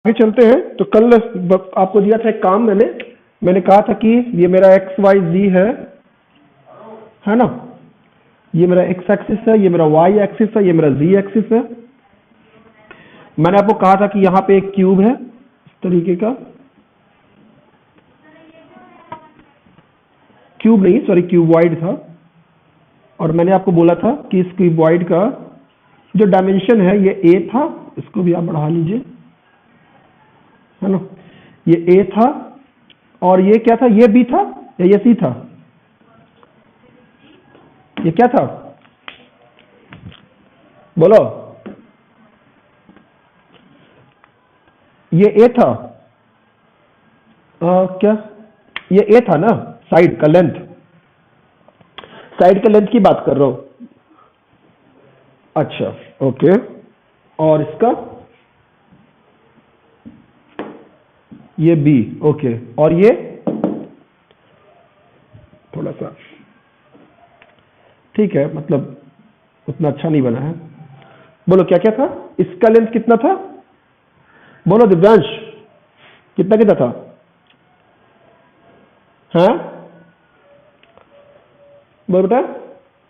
आगे चलते हैं। तो कल आपको दिया था एक काम, मैंने कहा था कि ये मेरा एक्स वाई जी है ना, ये मेरा एक्स एक्सिस है, ये मेरा वाई एक्सिस है, ये मेरा जी एक्सिस है। मैंने आपको कहा था कि यहाँ पे एक क्यूब है इस तरीके का, क्यूब नहीं सॉरी क्यूबॉइड था, और मैंने आपको बोला था कि इस क्यूबॉइड का जो डायमेंशन है ये ए था, इसको भी आप बढ़ा लीजिए, है ना, ये ए था, और ये क्या था, ये बी था या ये सी था, ये क्या था बोलो, ये ए था, क्या ये ए था ना, साइड का लेंथ, साइड के लेंथ की बात कर रहा हूं। अच्छा ओके, और इसका ये बी, ओके, और ये थोड़ा सा ठीक है, मतलब उतना अच्छा नहीं बना है। बोलो क्या क्या था, इसका लेंथ कितना था, बोलो दिव्यांश, कितना कितना था, हाँ बोलो बेटा,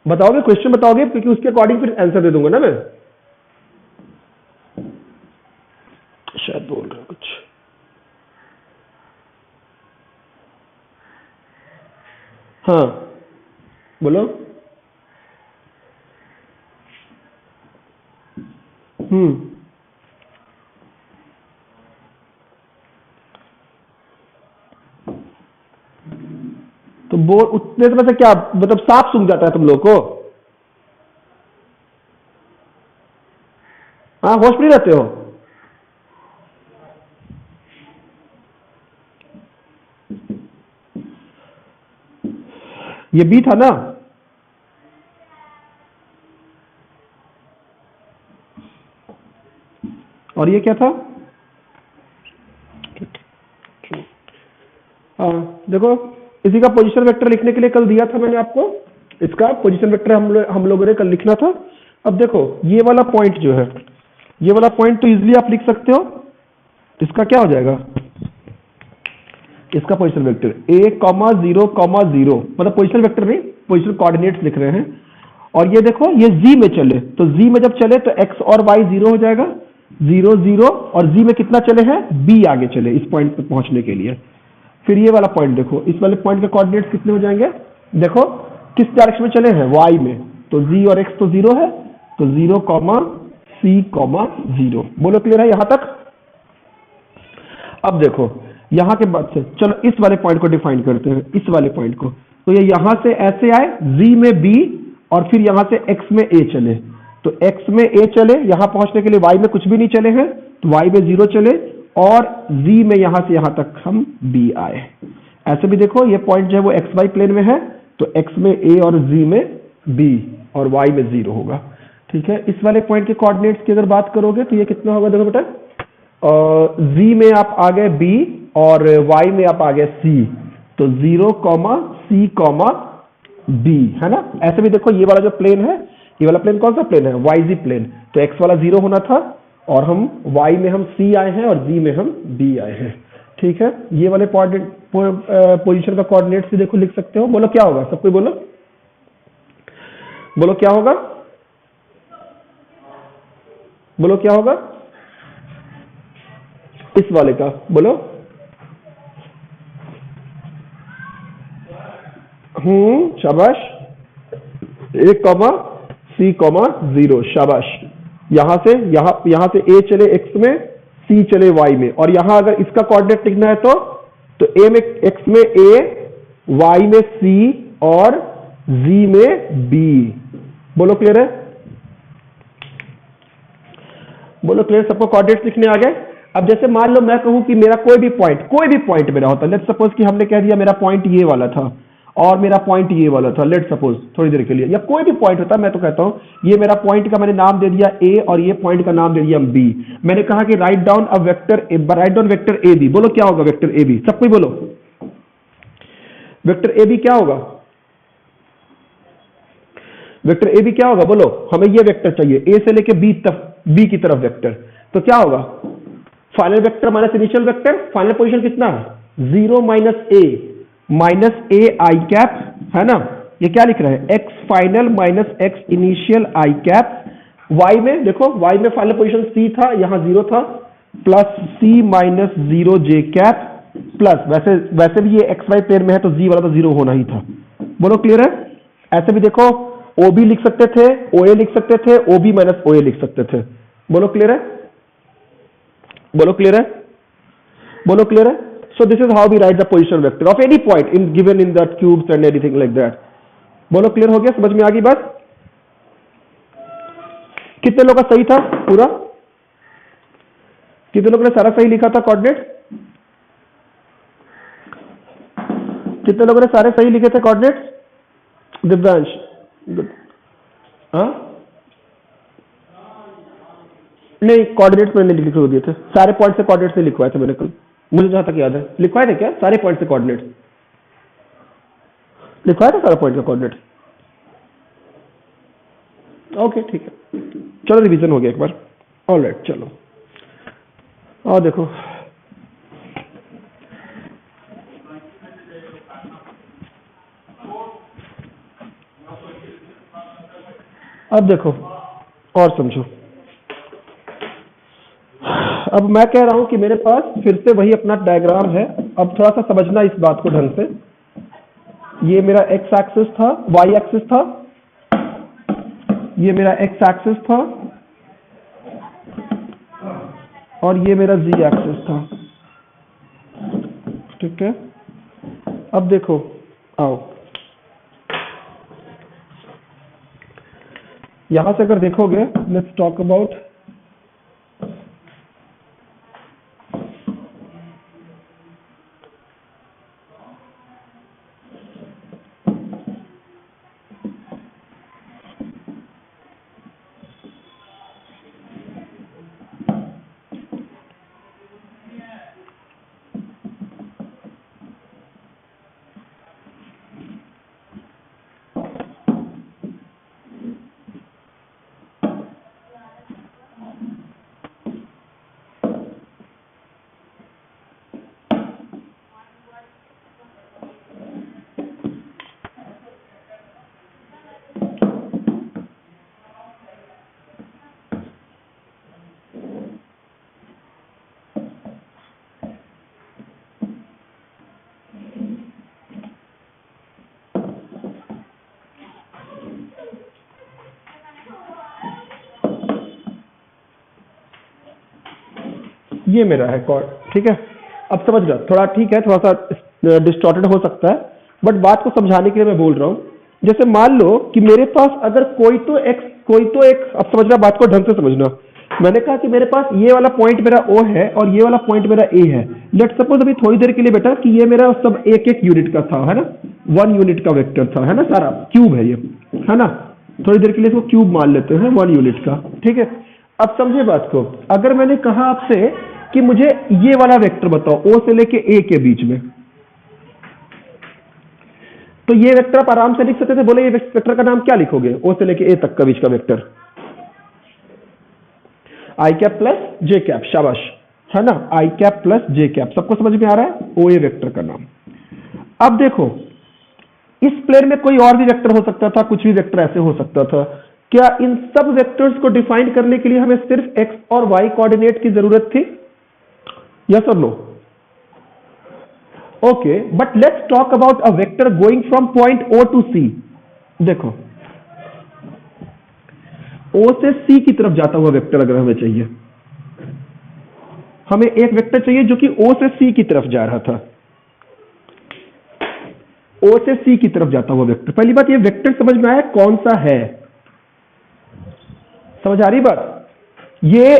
बताओगे क्वेश्चन बताओगे, क्योंकि उसके अकॉर्डिंग फिर आंसर दे दूंगा ना मैं। शायद बोल रहा कुछ, हाँ बोलो। तो वो उतने समय से क्या मतलब साफ सूख जाता है तुम लोग को, हाँ होश नहीं रहते हो। ये बी था ना, और ये क्या था, देखो इसी का पोजीशन वेक्टर लिखने के लिए कल दिया था मैंने आपको, इसका पोजीशन वेक्टर हम लोगों ने कल लिखना था। अब देखो ये वाला पॉइंट जो है, ये वाला पॉइंट तो इजीली आप लिख सकते हो, इसका क्या हो जाएगा, इसका पोजीशन वेक्टर a, 0, 0, मतलब पोजीशन वेक्टर नहीं, पोजीशन कोऑर्डिनेट्स लिख रहे हैं। और ये देखो ये z में चले, तो z में जब चले तो x और y 0 हो जाएगा, 0 0, और z में कितना चले हैं, b आगे चले इस पॉइंट पे पहुंचने के लिए। फिर ये वाला पॉइंट देखो, इस वाले पॉइंट के कोऑर्डिनेट्स कितने हो जाएंगे, देखो किस डायरेक्शन में चले हैं, y में, तो z और x तो 0 है, तो 0, c, 0। बोलो क्लियर है यहां तक। अब देखो यहां के बाद से चलो इस वाले पॉइंट को डिफाइन करते हैं, इस वाले पॉइंट को, तो ये यहां से ऐसे आए, z में b, और फिर यहां से x में a चले, तो x में a चले, यहां पहुंचने के लिए y में कुछ भी नहीं चले हैं, तो y में 0 चले, और z में यहां से यहां तक हम b आए। ऐसे भी देखो ये पॉइंट जो है वो xy प्लेन में है, तो x में a और z में b और y में 0 होगा, ठीक है। इस वाले पॉइंट के कोऑर्डिनेट्स की अगर बात करोगे तो ये कितना होगा, देखो बेटा, z में आप आ गए b और y में आप आ गए c, तो 0, c, b, है ना। ऐसे भी देखो ये वाला जो प्लेन है, ये वाला प्लेन कौन सा प्लेन है, yz प्लेन, तो x वाला 0 होना था, और हम y में हम c आए हैं और z में हम b आए हैं, ठीक है। ये वाले पोजीशन का कोऑर्डिनेट्स भी देखो लिख सकते हो। बोलो क्या होगा, सब कोई बोलो, बोलो क्या होगा, बोलो क्या होगा इस वाले का, बोलो। शाबाश, a, c, 0, शाबाश। यहां से यहां से a चले x में, c चले y में, और यहां अगर इसका कोऑर्डिनेट लिखना है तो a में x में a, y में c और z में b। बोलो क्लियर है, बोलो क्लियर, सबको कोऑर्डिनेट्स लिखने आ गए। अब जैसे मान लो मैं कहूं कि मेरा कोई भी पॉइंट मेरा होता, लेट्स सपोज कि हमने कह दिया मेरा पॉइंट ये वाला था और मेरा पॉइंट ये वाला था, लेट्स सपोज थोड़ी देर के लिए, या कोई भी पॉइंट होता, मैं तो कहता हूं ये मेरा पॉइंट का मैंने नाम दे दिया a और ये पॉइंट का नाम दे दिया b। मैंने कहा कि write down vector A B. बोलो क्या होगा वेक्टर ए बी, सब कोई बोलो, वेक्टर ए बी क्या होगा, वेक्टर ए बी क्या होगा, बोलो। हमें ये वेक्टर चाहिए a से लेके b की तरफ वेक्टर, तो क्या होगा, final vector minus initial vector, final position कितना, 0 माइनस ए आई कैप, है ना। ये क्या लिख रहा है, x final minus x initial i cap. Y में देखो, वाई में फाइनल पोजीशन सी था, यहां 0 था, प्लस सी माइनस 0 जे कैप, प्लस वैसे भी ये एक्स वाई पेयर में है तो जी वाला तो 0 होना ही था। बोलो क्लियर है। ऐसे भी देखो ओ बी लिख सकते थे, ओ ए लिख सकते थे, ओ बी माइनस ओ ए लिख सकते थे। बोलो क्लियर है, बोलो क्लियर है, बोलो क्लियर है। So this is how we write the position vector of any point in given in that cubes and anything like that. बोलो क्लियर हो गया, समझ में आ गई बात। कितने लोगों का सही था पूरा, कितने लोगों ने सारा सही लिखा था कोऑर्डिनेट, कितने लोगों ने सारे सही लिखे थे कोऑर्डिनेट्स। दिव्यांश, हाँ नहीं, कोऑर्डिनेट्स मैंने लिख दिए थे, सारे पॉइंट से कोऑर्डिनेट्स नहीं लिखवाए थे मैंने कल, मुझे जहां तक याद है। लिखवाए थे क्या सारे पॉइंट से कोऑर्डिनेट्स, लिखवाया था सारा पॉइंट का कोऑर्डिनेट। ओके ठीक है, चलो रिवीजन हो गया एक बार। ऑलराइट चलो, और देखो अब देखो और समझो। अब मैं कह रहा हूं कि मेरे पास फिर से वही अपना डायग्राम है, अब थोड़ा सा समझना इस बात को ढंग से। ये मेरा एक्स एक्सिस था, वाई एक्सिस था, ये मेरा एक्स एक्सिस था, और ये मेरा जी एक्सिस था, ठीक है। अब देखो, आओ यहां से अगर देखोगे, लेट्स टॉक अबाउट ये मेरा है कॉर्ड, ठीक है। अब समझ गया थोड़ा, ठीक है, थोड़ा सा डिस्टॉर्टेड हो सकता है, बट बात को समझाने के लिए मैं बोल रहा हूं। जैसे मान लो कि मेरे पास अगर कोई तो एक, अब समझना बात को ढंग से समझना। मैंने कहा कि मेरे पास ये वाला पॉइंट मेरा O है और ये वाला पॉइंट मेरा A है। लेट सपोज अभी थोड़ी देर के लिए बेटा कि ये मेरा सब एक एक यूनिट का था, है ना, 1 यूनिट का वेक्टर था, है ना, सारा क्यूब है ये, है ना। थोड़ी देर के लिए इसको क्यूब मान लेते हैं, 1 यूनिट का, ठीक है। अब समझे बात को, अगर मैंने कहा आपसे कि मुझे ये वाला वेक्टर बताओ O से लेके A के बीच में, तो ये वेक्टर आप आराम से लिख सकते थे। बोले ये वेक्टर का नाम क्या लिखोगे, O से लेके A तक का बीच का वेक्टर, आई कैप प्लस जे कैप, शाबाश, है ना, आई कैप प्लस जे कैप। सबको समझ में आ रहा है, ओ ए वेक्टर का नाम। अब देखो इस प्लेन में कोई और भी वेक्टर हो सकता था, कुछ भी वेक्टर ऐसे हो सकता था। क्या इन सब वेक्टर्स को डिफाइन करने के लिए हमें सिर्फ एक्स और वाई कोऑर्डिनेट की जरूरत थी, यस और no? Okay, but let's talk about a vector going from point O to C। देखो O से C की तरफ जाता हुआ वेक्टर अगर हमें चाहिए, हमें एक वेक्टर चाहिए जो कि O से C की तरफ जा रहा था, O से C की तरफ जाता हुआ वेक्टर। पहली बात, ये वेक्टर समझ में आया कौन सा है, समझ आ रही बात? ये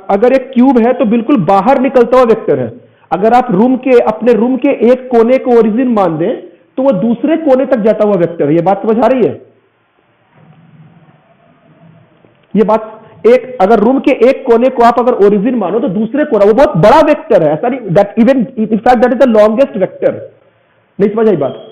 अगर एक क्यूब है तो बिल्कुल बाहर निकलता हुआ वेक्टर है। अगर आप अपने रूम के एक कोने को ओरिजिन मान दें तो वो दूसरे कोने तक जाता हुआ वेक्टर है। ये बात समझ आ रही है? ये बात, एक अगर रूम के एक कोने को आप अगर ओरिजिन मानो तो दूसरे कोना, वो बहुत बड़ा वेक्टर है, ऐसा नहीं, that even in fact that is the longest vector. नहीं समझ आई बात?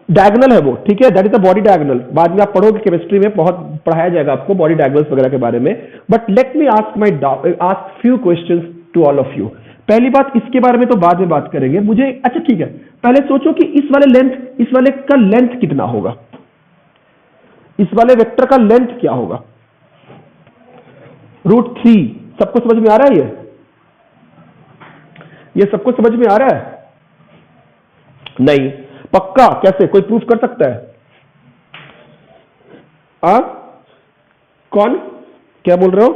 डायगोनल है वो, ठीक है, that is the body diagonal. बाद में आप पढ़ोगे केमिस्ट्री में, बहुत पढ़ाया जाएगा आपको बॉडी डायगोनल्स वगैरह के बारे में। But let me ask few questions to all of you. पहली बात, इसके बारे में तो बाद में बात करेंगे, मुझे अच्छा ठीक है, पहले सोचो कि इस वाले का लेंथ कितना होगा, इस वाले वेक्टर का लेंथ क्या होगा? √3। सबको समझ में आ रहा है? ये सबको समझ में आ रहा है? नहीं, पक्का? कैसे, कोई प्रूफ कर सकता है? कौन, क्या बोल रहे हो?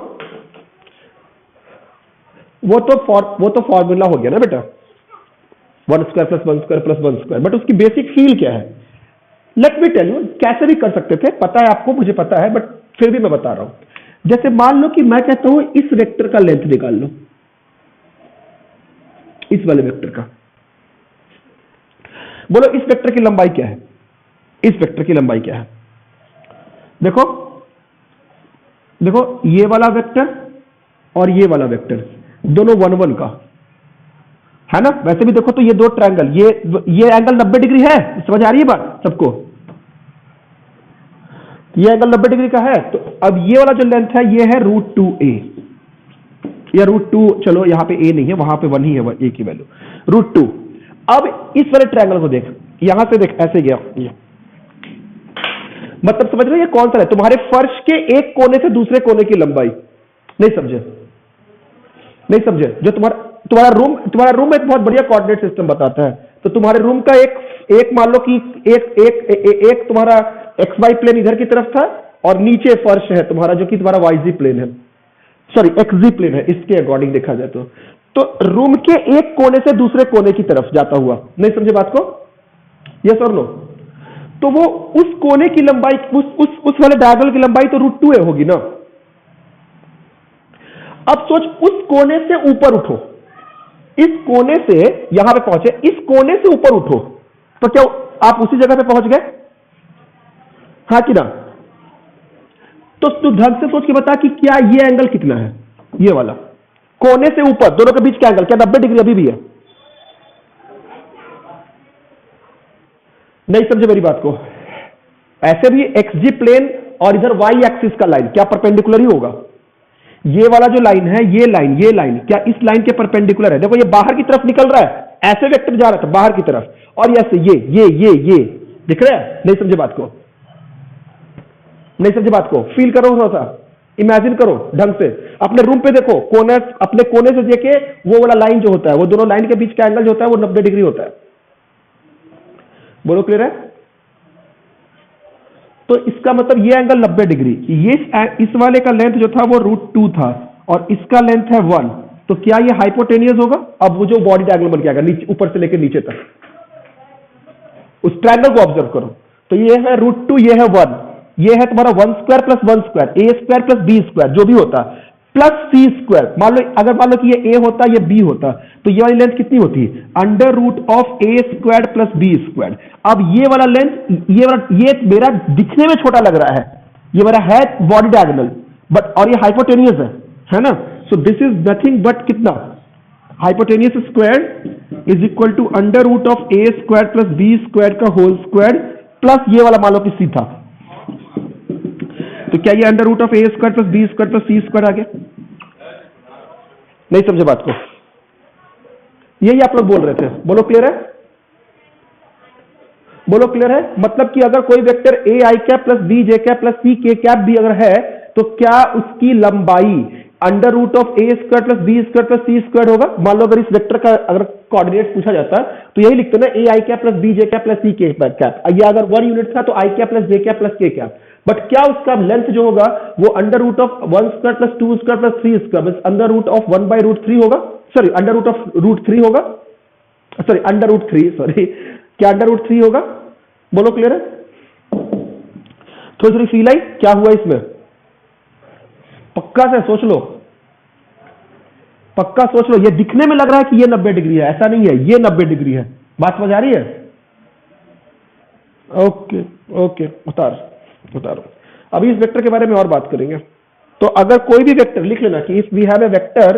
वो तो फॉर्मूला हो गया ना बेटा, 1² + 1² + 1²। बट उसकी बेसिक फील क्या है? लेट मी टेल यू, कैसे भी कर सकते थे, पता है आपको, मुझे पता है, बट फिर भी मैं बता रहा हूं। जैसे मान लो कि मैं कहता हूं इस वेक्टर का लेंथ निकाल लो, इस वाले वेक्टर का। बोलो इस वेक्टर की लंबाई क्या है? इस वेक्टर की लंबाई क्या है? देखो देखो, ये वाला वेक्टर और ये वाला वेक्टर दोनों 1 1 का है ना। वैसे भी देखो तो ये दो ट्रायंगल, ये एंगल 90 डिग्री है, समझ आ रही है बात सबको? ये एंगल 90 डिग्री का है। तो अब ये वाला जो लेंथ है ये है √2a या √2, चलो यहां पे a नहीं है, वहां पे 1 ही है, a की वैल्यू √2। अब इस वाले ट्रायंगल को देख, यहां से देख, ऐसे गया ये, मतलब समझ रहे हो ये कौन सा है? तुम्हारे फर्श के एक कोने से दूसरे कोने की लंबाई। नहीं समझे? नहीं समझे? जो तुम्हारा रूम एक बहुत बढ़िया कोऑर्डिनेट सिस्टम बताता है। तो तुम्हारे रूम का एक मान लो कि एक तुम्हारा XY प्लेन इधर की तरफ था और नीचे फर्श है तुम्हारा, जो कि तुम्हारा YZ प्लेन है, सॉरी XZ प्लेन है, इसके अकॉर्डिंग देखा जाए तो रूम के एक कोने से दूसरे कोने की तरफ जाता हुआ। नहीं समझे बात को? यस और नो? तो वो उस कोने की लंबाई, उस वाले डायगोनल की लंबाई तो √2a होगी ना। अब सोच, उस कोने से ऊपर उठो, इस कोने से यहां पे पहुंचे, इस कोने से ऊपर उठो, तो क्या आप उसी जगह पे पहुंच गए? हाँ कि ना? तो तू ढंग से सोच के बता कि क्या ये एंगल कितना है? ये वाला कोने से ऊपर दोनों के बीच का एंगल क्या 90 डिग्री अभी भी है? नहीं समझे मेरी बात को? ऐसे भी XG प्लेन और इधर Y एक्सिस का लाइन क्या परपेंडिकुलर ही होगा? ये वाला जो लाइन है, ये लाइन क्या इस लाइन के परपेंडिकुलर है? देखो ये बाहर की तरफ निकल रहा है, ऐसे वेक्टर जा रहा था बाहर की तरफ, और ऐसे ये दिख रहा है? नहीं समझे बात को? नहीं समझे बात को? फील करो, थोड़ा सा इमेजिन करो ढंग से, अपने रूम पे देखो, कोने, अपने कोने से देखे वो वाला लाइन जो होता है, वो दोनों लाइन के बीच का एंगल जो होता है वो 90 डिग्री होता है। बोलो क्लियर है? तो इसका मतलब ये एंगल 90 डिग्री, ये इस वाले का लेंथ जो था वो √2 था और इसका लेंथ है 1, तो क्या ये हाइपोटेनियस होगा? अब वो जो बॉडी डायगोनल बन के आएगा, नीचे ऊपर से लेकर नीचे तक, उस ट्रायंगल को ऑब्जर्व करो। तो ये है √2, ये है 1, ये है तुम्हारा 1² + 1², a² + b², जो भी होता, प्लस c²। मान लो कि ये a होता, ये b होता, तो ये वाली लेंथ कितनी होती है? √a² + b²। अब ये वाला लेंथ, ये मेरा दिखने में छोटा लग रहा है, ये मेरा है बॉडी डायगोनल, बट और ये हाइपोटेनियस है ना। So this is nothing but कितना? Hypotenuse square is equal to √a² + b² का होल स्क्वायर प्लस ये वाला मान लो कि c था, तो क्या ये √a² + b² + c² आ गया? नहीं समझे बात को? यही आप लोग बोल रहे थे। बोलो क्लियर है? बोलो क्लियर है? मतलब कि अगर कोई वेक्टर ai + bj + ck भी अगर है, तो क्या उसकी लंबाई √a² + b² + c² होगा? मान लो अगर इस वेक्टर का अगर कोऑर्डिनेट पूछा जाता तो यही लिखते ना, ai + bj + ck। ये अगर 1 यूनिट था तो i + j + k। बट क्या उसका लेंथ जो होगा वो √1² + 2² + 3² √1/√3 होगा? सॉरी, √√3 होगा, सॉरी √3, सॉरी, क्या √3 होगा? बोलो क्लियर है? थोड़ी फील आई क्या हुआ इसमें? पक्का से सोच लो, पक्का सोच लो। ये दिखने में लग रहा है कि ये 90 डिग्री है, ऐसा नहीं है, ये 90 डिग्री है। बात समझ आ रही है? ओके, उतारो। अभी इस वेक्टर के बारे में और बात करेंगे। तो अगर कोई भी वेक्टर लिख लेना कि if we have a vector,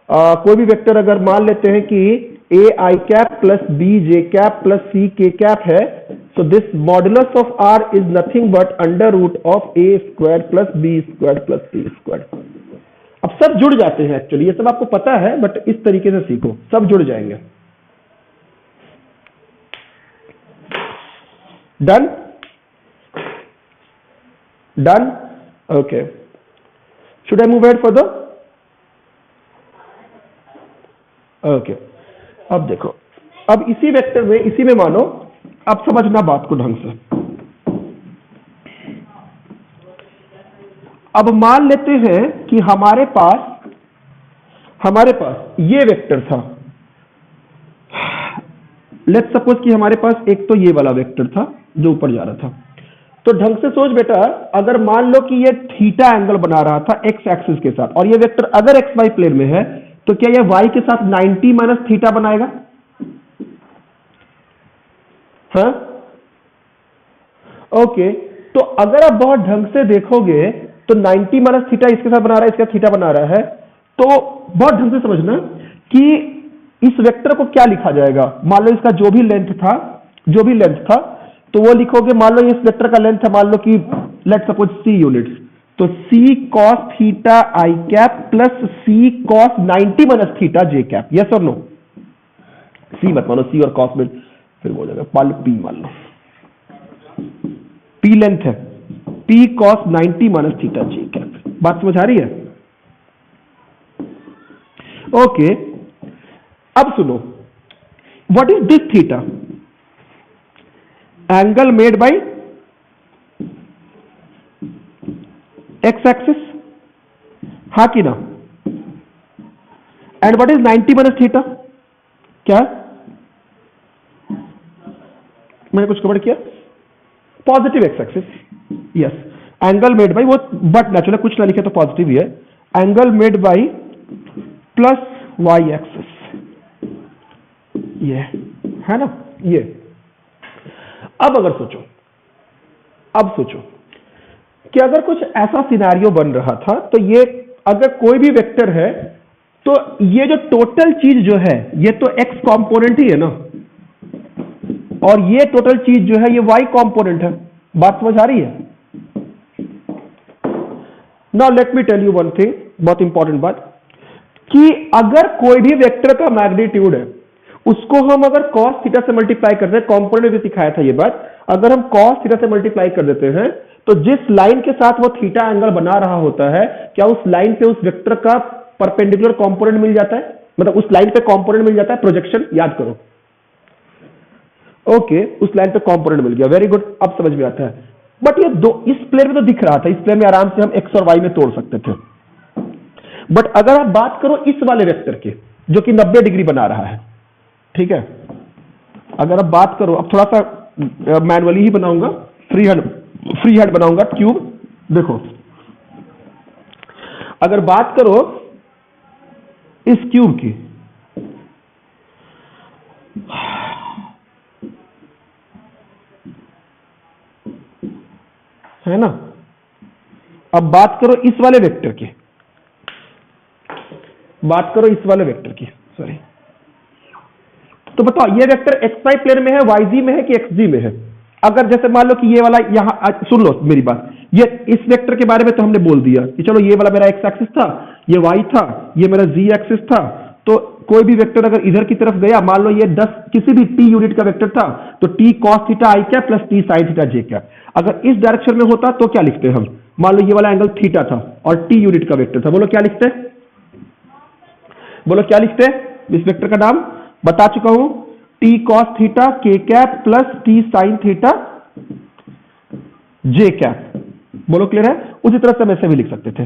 कोई भी वेक्टर अगर मान लेते हैं कि ai + bj + ck है, So this modulus of r is nothing but under root of a squared plus b squared plus c squared. अब सब जुड़ जाते हैं एक्चुअली, ये सब आपको पता है बट इस तरीके से सीखो, सब जुड़ जाएंगे. Done done okay. Should I move ahead further? Okay. अब देखो, अब इसी वेक्टर में, इसी में मानो, अब समझना बात को ढंग से. अब मान लेते हैं कि हमारे पास ये वेक्टर था. लेट्स सपोज कि हमारे पास एक तो ये वाला वेक्टर था जो ऊपर जा रहा था. तो ढंग से सोच बेटा, अगर मान लो कि ये थीटा एंगल बना रहा था एक्स एक्सिस के साथ, और ये वेक्टर अगर एक्स वाई प्लेन में है, तो क्या ये वाई के साथ 90 माइनस थीटा बनाएगा? हाँ ओके. तो अगर आप बहुत ढंग से देखोगे तो 90 माइनस थीटा इसके साथ बना रहा है, इसका थीटा बना रहा है. तो बहुत ढंग से समझना कि इस वेक्टर को क्या लिखा जाएगा. मान लो इसका जो भी लेंथ था तो वो लिखोगे. मान लो इस वेक्टर का लेंथ है, मान लो कि लेट्स सपोज c यूनिट्स, तो c cos theta i cap plus c cos 90 minus theta j cap. Yes और नो? c मत मानो, c और cos में फिर हो जाएगा. मान लो p, मान लो p लेंथ है, p cos 90 minus theta j cap. बात समझ आ रही है? ओके. अब सुनो, what is this theta? Angle made by x axis, हा कि ना? And what is 90 minus theta? क्या मैंने कुछ कवर किया? Positive x axis. Yes, angle made by वो, बट नेचुरल कुछ ना लिखे तो पॉजिटिव ही है. Angle made by plus y axis, ये है ना ये. अब अगर सोचो कि अगर कुछ ऐसा सिनेरियो बन रहा था, तो ये अगर कोई भी वेक्टर है, तो ये जो टोटल चीज जो है ये तो एक्स कंपोनेंट ही है ना, और ये टोटल चीज जो है ये वाई कंपोनेंट है. बात समझ आ रही है? Now let me tell you one thing, बहुत इंपॉर्टेंट बात, कि अगर कोई भी वेक्टर का मैग्नीट्यूड है, उसको हम अगर cos थीटा से मल्टीप्लाई करते हैं, कंपोनेंट भी सिखाया था ये बात, अगर हम cos थीटा से मल्टीप्लाई कर देते हैं, तो जिस लाइन के साथ वो थीटा एंगल बना रहा होता है, क्या उस लाइन पे उस वेक्टर का परपेंडिकुलर कंपोनेंट मिल जाता है? मतलब उस लाइन पे कंपोनेंट मिल जाता है, प्रोजेक्शन याद करो. ओके, उस लाइन पे कंपोनेंट मिल गया, वेरी गुड. अब समझ में आता है. बट ये दो इस प्लेन में तो दिख रहा था, इस प्लेन में आराम से हम एक्स और वाई में तोड़ सकते थे. बट अगर आप बात करो इस वाले वेक्टर की, जो कि 90 डिग्री बना रहा है, ठीक है, अगर आप बात करो, अब थोड़ा सा मैनुअली ही बनाऊंगा, फ्री हैंड बनाऊंगा क्यूब. देखो, अगर बात करो इस क्यूब की, है ना, अब बात करो इस वाले वेक्टर की, सॉरी. तो बताओ ये वेक्टर एक्स वाई प्लेन में है, वाई जी में है कि एक्स जी में है? अगर जैसे मान लो कि ये वाला यहां, सुन लो मेरी बात, ये इस वेक्टर के बारे में तो हमने बोल दिया कि चलो ये वाला मेरा एक्स एक्सिस था, ये वाई था, ये मेरा जी एक्सिस था. तो कोई भी वेक्टर अगर इधर की तरफ गया, मान लो ये 10 किसी भी टी यूनिट का वेक्टर था, तो t cos theta i cap plus t sine theta j cap. अगर इस डायरेक्शन में होता तो क्या लिखते हम? मान लो ये वाला एंगल थीटा था और टी यूनिट का वेक्टर था, बोलो क्या लिखते? इस वेक्टर का नाम बता चुका हूं, t cos theta k cap plus t sine theta j cap. बोलो क्लियर है? उसी तरह से हम ऐसे भी लिख सकते थे.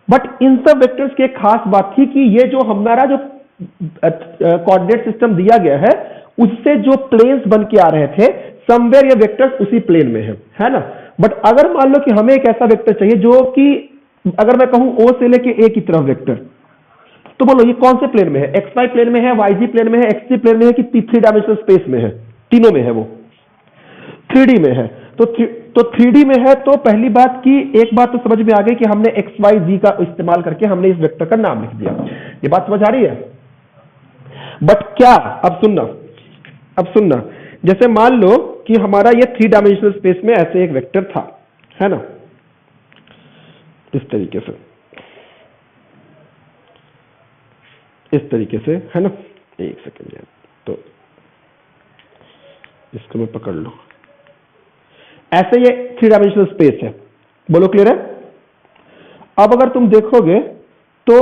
बट इन सब वेक्टर्स की एक खास बात थी कि ये जो हमारा जो कोऑर्डिनेट सिस्टम दिया गया है, उससे जो प्लेन्स बन के आ रहे थे, समवेयर ये वेक्टर्स उसी प्लेन में है ना. बट अगर मान लो कि हमें एक ऐसा वेक्टर चाहिए जो कि अगर मैं कहूं ओ से लेके ए की तरफ वेक्टर, तो बोलो ये कौन से प्लेन में है? एक्स वाई प्लेन में है, वाई जी प्लेन में है, एक्स जी प्लेन में है कि 3 डायमेंशनल स्पेस में है? तीनों में है, वो 3D में है. तो 3D में है, तो पहली बात की एक बात तो समझ में आ गई कि हमने एक्स वाई जी का इस्तेमाल करके हमने इस वेक्टर का नाम लिख दिया. ये बात समझ आ रही है? बट क्या, अब सुनना, जैसे मान लो कि हमारा ये 3 डायमेंशनल स्पेस में ऐसे एक वेक्टर था, है ना, इस तरीके से, इस तरीके से, है ना। एक सेकंड यार, तो इसको मैं पकड़ लो, ऐसे ये 3 डायमेंशनल स्पेस है, बोलो क्लियर है। अब अगर तुम देखोगे तो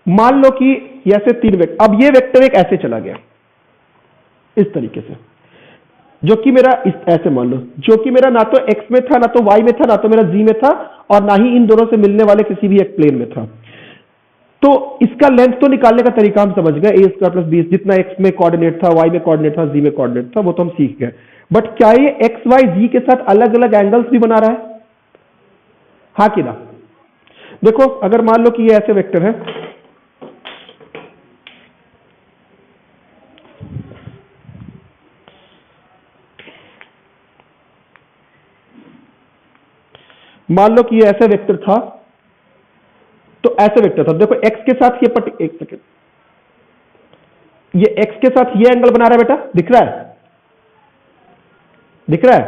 मान लो कि ऐसे 3 वेक्टर, अब ये वेक्टर एक ऐसे चला गया इस तरीके से, जो कि मेरा इस ऐसे मान लो, जो कि मेरा ना तो x में था, ना तो y में था, ना तो मेरा z में था, और ना ही इन दोनों से मिलने वाले किसी भी एक प्लेन में था। तो इसका लेंथ तो निकालने का तरीका हम समझ गए, a स्क्वायर प्लस बी, जितना x में कोऑर्डिनेट था, y में कोऑर्डिनेट था, z में कोऑर्डिनेट था, वो तो हम सीख गए। बट क्या ये x y z के साथ अलग अलग एंगल्स भी बना रहा है, हाँ कि ना? देखो अगर मान लो कि ये ऐसे वेक्टर है, मान लो कि ये ऐसा वेक्टर था, तो ऐसे वेक्टर था, देखो x के साथ ये एक सेकेंड, ये x के साथ ये एंगल बना रहा है बेटा, दिख रहा है, दिख रहा है,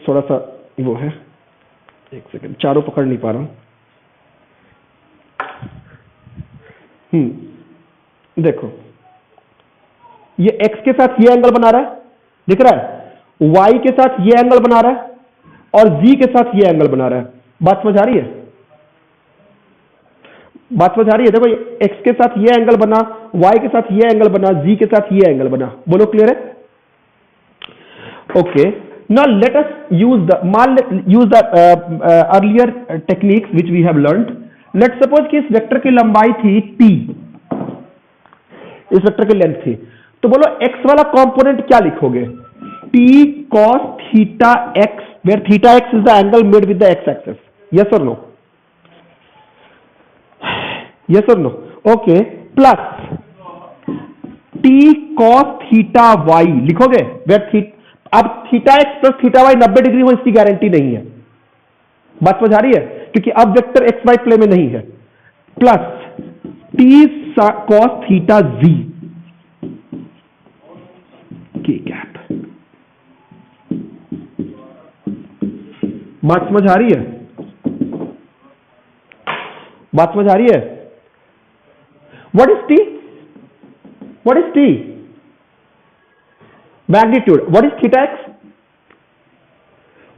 थोड़ा सा वो है, एक सेकेंड, चारों पकड़ नहीं पा रहा हूं। देखो ये x के साथ ये एंगल बना रहा है, दिख रहा है, y के साथ ये एंगल बना रहा है, और z के साथ ये एंगल बना रहा है। बात समझ आ रही है? बात समझ आ रही है? देखो x के साथ ये एंगल बना, y के साथ ये एंगल बना, z के साथ ये एंगल बना, बोलो क्लियर है? Okay, now let us use the earlier techniques which we have learned. Let suppose कि इस वेक्टर की लंबाई थी t, इस वेक्टर की लेंथ थी, तो बोलो x वाला कंपोनेंट क्या लिखोगे? t cos theta x, where theta x is the angle made with the x axis. Yes or no? Yes or no? Okay, plus t cos theta y लिखोगे, where अब theta x plus theta y 90 degree हो, इसकी guarantee नहीं है। बात समझ आ रही है? क्योंकि अब वेक्टर एक्स वाई प्लेन में नहीं है। Plus t cos theta z की गैप। बात समझ आ रही है? बात समझ आ रही है? What is t? What is t? Magnitude. What is theta x?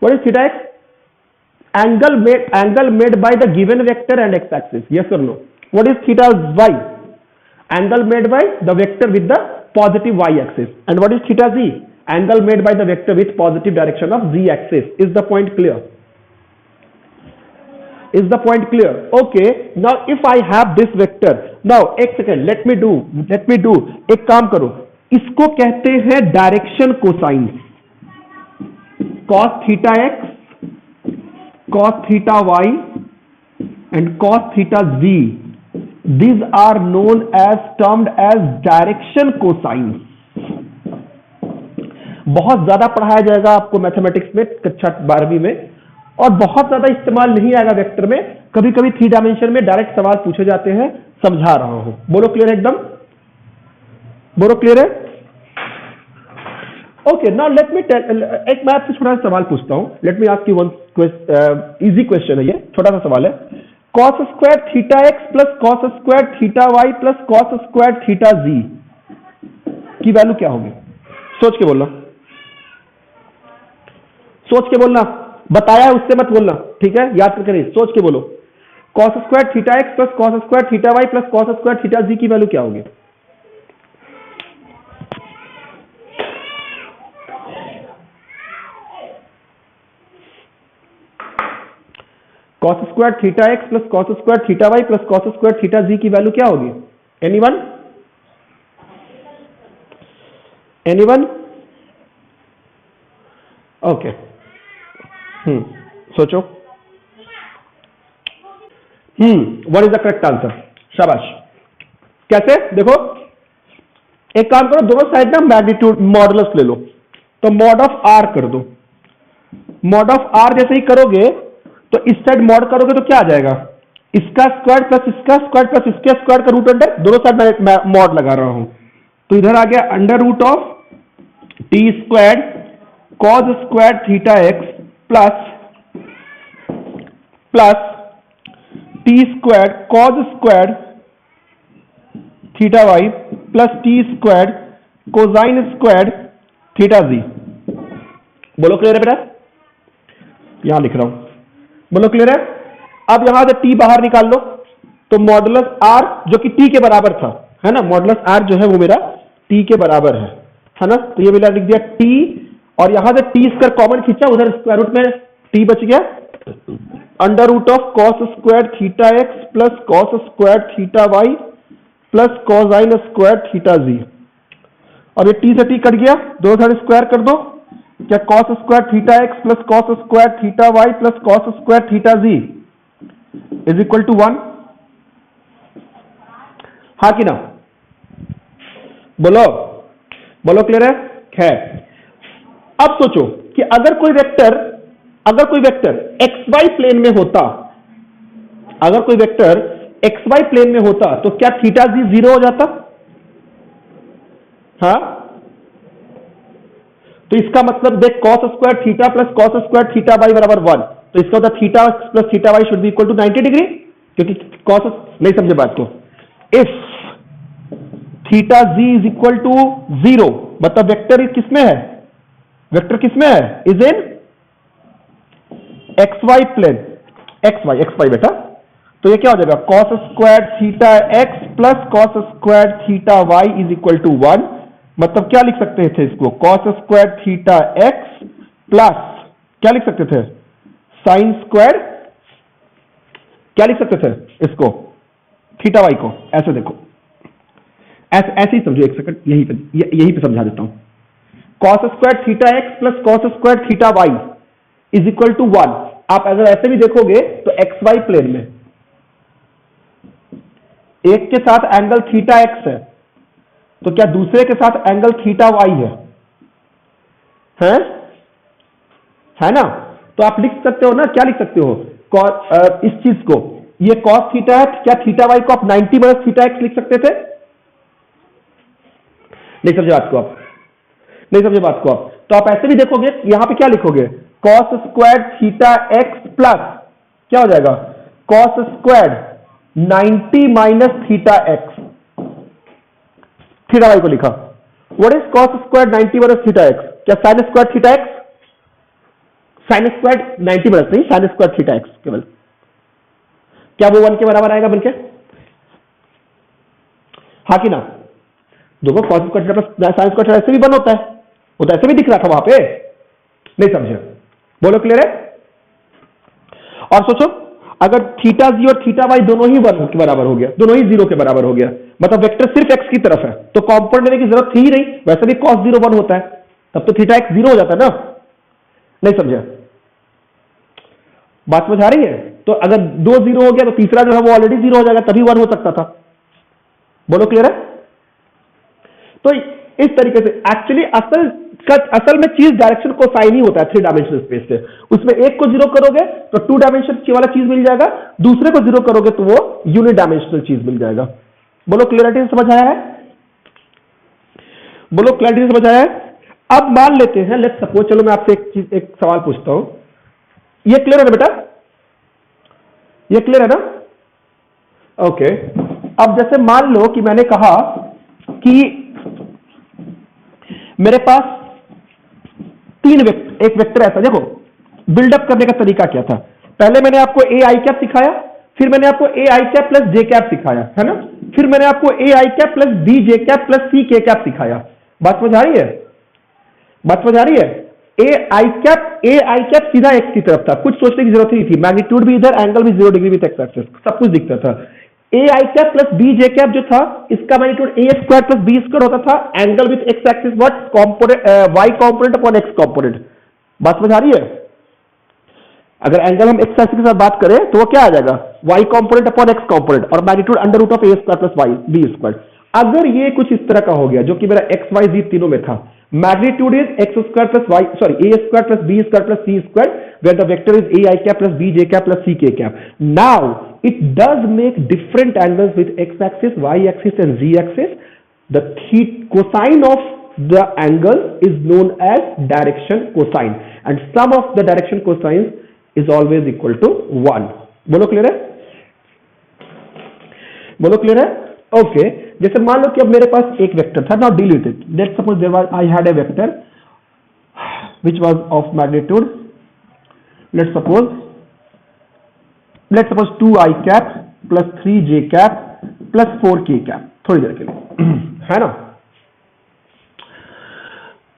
What is theta x? Angle made by the given vector and x axis. Yes or no? What is theta y? Angle made by the vector with the positive y axis. And what is theta z? Angle made by the vector with positive direction of z axis. Is the point clear? Is the point clear? Okay, now if I have this vector, now एक second, let me do, एक काम करो, इसको कहते हैं direction cosine. cos theta x, cos theta y and cos theta z, these are known as termed as direction cosine. बहुत ज्यादा पढ़ाया जाएगा आपको मैथमेटिक्स में कक्षा 12वीं में, और बहुत ज्यादा इस्तेमाल नहीं आएगा वेक्टर में। कभी कभी 3 डायमेंशन में डायरेक्ट सवाल पूछे जाते हैं, समझा रहा हूं। बोलो क्लियर है? एकदम बोलो क्लियर है? Okay, now let me tell, एक मैं आपसे छोटा सा सवाल पूछता हूं। Let me ask you one easy question है, ये छोटा सा सवाल है। cos square theta x plus cos square theta y plus cos square theta z की वैल्यू क्या होगी? सोच के बोलना, सोच के बोलना, बताया उससे मत बोलना, ठीक है? याद करके नहीं, सोच के बोलो। cos square theta x plus cos square theta y plus cos square theta z की वैल्यू क्या होगी? cos square theta x plus cos square theta y plus cos square theta z की वैल्यू क्या होगी? एनीवन? एनीवन? ओके, सोचो। What is the correct answer? शाबाश। कैसे? देखो एक काम करो, दोनों साइड ना मैग्नीट्यूड मॉडुलस ले लो, तो मॉड ऑफ आर कर दो। मॉड ऑफ आर जैसे ही करोगे तो इस साइड मॉड करोगे तो क्या आ जाएगा? इसका स्क्वायर प्लस इसका स्क्वायर प्लस इसके स्क्वायर का रूट अंडर, दोनों साइड मैं मॉड लगा रहा हूं, तो इधर आ गया under root of t square cos square theta x plus t square cos square theta y plus t square cosine square theta z. बोलो क्लियर है बेटा? यहां लिख रहा हूं, बोलो क्लियर है? अब यहां से टी बाहर निकाल लो, तो मॉडुलस आर जो कि टी के बराबर था, है ना, मॉडुलस आर जो है वो मेरा टी के बराबर है ना, तो ये मैंने लिख दिया टी, और यहां से टी स्क्वायर कॉमन खींचा, उधर स्क्वायर रूट में टी बच गया, under root of cos square theta x plus cos square theta y plus cosine square theta z. और ये टी से टी कट गया, दो साइड स्क्वायर कर दो, क्या cos square theta x plus cos square theta y plus cos square theta z is equal to 1। हाँ कि ना? बोलो बोलो क्लियर है? अब सोचो कि अगर कोई वेक्टर एक्स वाई प्लेन में होता, अगर कोई वेक्टर एक्स वाई प्लेन में होता तो क्या थीटा जी 0 हो जाता? हाँ, तो इसका मतलब देख, cos square theta plus cos square theta y बराबर 1, तो इसका होता theta plus theta y should be equal to 90 degree, क्योंकि कॉस, नहीं समझे बात को, if theta z is equal to 0 मतलब वेक्टर किसमें है, वेक्टर किसमें है, is in x y plane, x y बेटा, तो ये क्या हो जाएगा, cos square theta x plus cos square theta y is equal to 1, मतलब क्या लिख सकते थे इसको, cos square theta x plus क्या लिख सकते थे, साइन स्क्वायर, क्या लिख सकते थे इसको, थीटा वाई को, ऐसे देखो, ऐसे ही समझो, एक सेकंड यही पे समझा देता हूं, cos square theta x plus cos square theta y is equal to 1। आप अगर ऐसे भी देखोगे तो एक्स वाई प्लेन में एक के साथ एंगल थीटा एक्स है, तो क्या दूसरे के साथ एंगल थीटा वाई है ना, तो आप लिख सकते हो ना, क्या लिख सकते हो, इस चीज को, ये कॉस थीटा है, क्या थीटा वाई को आप 90 माइनस थीटा एक्स लिख सकते थे? नहीं समझे बात को आप, नहीं समझे बात को आप, तो आप ऐसे भी देखोगे, यहां पे क्या लिखोगे, cos square theta x plus क्या हो जाएगा, cos square 90 minus theta x, theta y को लिखा, what is cos square 90 minus theta x, क्या sine square theta x, sine square 90 minus नहीं, साइन स्क्वायर थीटा एक्स केवल, क्या वो 1 के बराबर आएगा बनके? हाँ कि ना? देखो cos square theta plus sign square theta ऐसे भी 1 होता है, वो तो ऐसे भी दिख रहा था वहां पे, नहीं समझे? बोलो क्लियर है? और सोचो अगर थीटा जी और थीटा वाई दोनों ही 1 के बराबर हो गया, दोनों ही 0 के बराबर हो गया, मतलब वेक्टर सिर्फ एक्स की तरफ है, तो कॉम्पोनेंट लेने की जरूरत थी ही नहीं, वैसे भी कॉस 0 1 होता है, तब तो थीटा एक्स 0 हो जाता है ना, नहीं समझे? बात समझ आ रही है? तो अगर 2 0 हो गया तो तीसरा जो है वो ऑलरेडी 0 हो जाएगा, तभी 1 हो सकता था। बोलो क्लियर है? तो इस तरीके से एक्चुअली असल में चीज डायरेक्शन को साइन ही होता है 3 डायमेंशनल स्पेस से, उसमें एक को 0 करोगे तो 2 डायमेंशन वाला चीज मिल जाएगा, दूसरे को 0 करोगे तो वो यूनिट डायमेंशनल चीज मिल जाएगा। बोलो क्लियरिटी से समझ आया है? बोलो क्लियरिटी से समझ आया है? अब मान लेते हैं, लेट्स सपोज, चलो मैं आपसे एक सवाल पूछता हूं, ये क्लियर है ना बेटा? ये क्लियर है ना? ओके। अब जैसे मान लो कि मैंने कहा कि मेरे पास एक वेक्टर ऐसा, देखो बिल्डअप करने का तरीका क्या था, पहले मैंने आपको ए आई कैप सिखाया, फिर मैंने आपको a i cap plus j cap सिखाया, है ना, फिर मैंने आपको a i cap plus b j cap plus c k cap सिखाया। बात समझ आ रही है? बात समझ आ रही है? ए आई कैप सीधा एक्स की तरफ था, कुछ सोचने की जरूरत नहीं थी, मैग्नीट्यूड भी इधर, एंगल भी 0 डिग्री विद एक्स एक्सिस, सब कुछ दिखता था। A i cap plus b j cap जो था, इसका magnitude a square plus b square होता था, angle with x axis what component, y component upon x component. बात समझ आ रही है? अगर एंगल हम एक्स एक्सिस के साथ बात करें तो वो क्या आ जाएगा, y component upon x component, और magnitude under root of a square plus y b square. अगर ये कुछ इस तरह का हो गया, जो कि मेरा एक्स वाई जी तीनों में था, magnitude is x square plus y, sorry a square plus b square plus c square, where the vector is a i cap plus b j cap plus c k cap. Now it does make different angles with x axis, y axis and z axis. The cosine of the angle is known as direction cosine and sum of the direction cosines is always equal to 1. बोलो clear है? बोलो clear है? Okay जैसे मान लो कि अब मेरे पास एक वेक्टर था, now deal with it. Let's suppose there was I had a vector which was of magnitude, let's suppose 2i cap plus 3j cap plus 4k cap, थोड़ी देर के लिए है ना,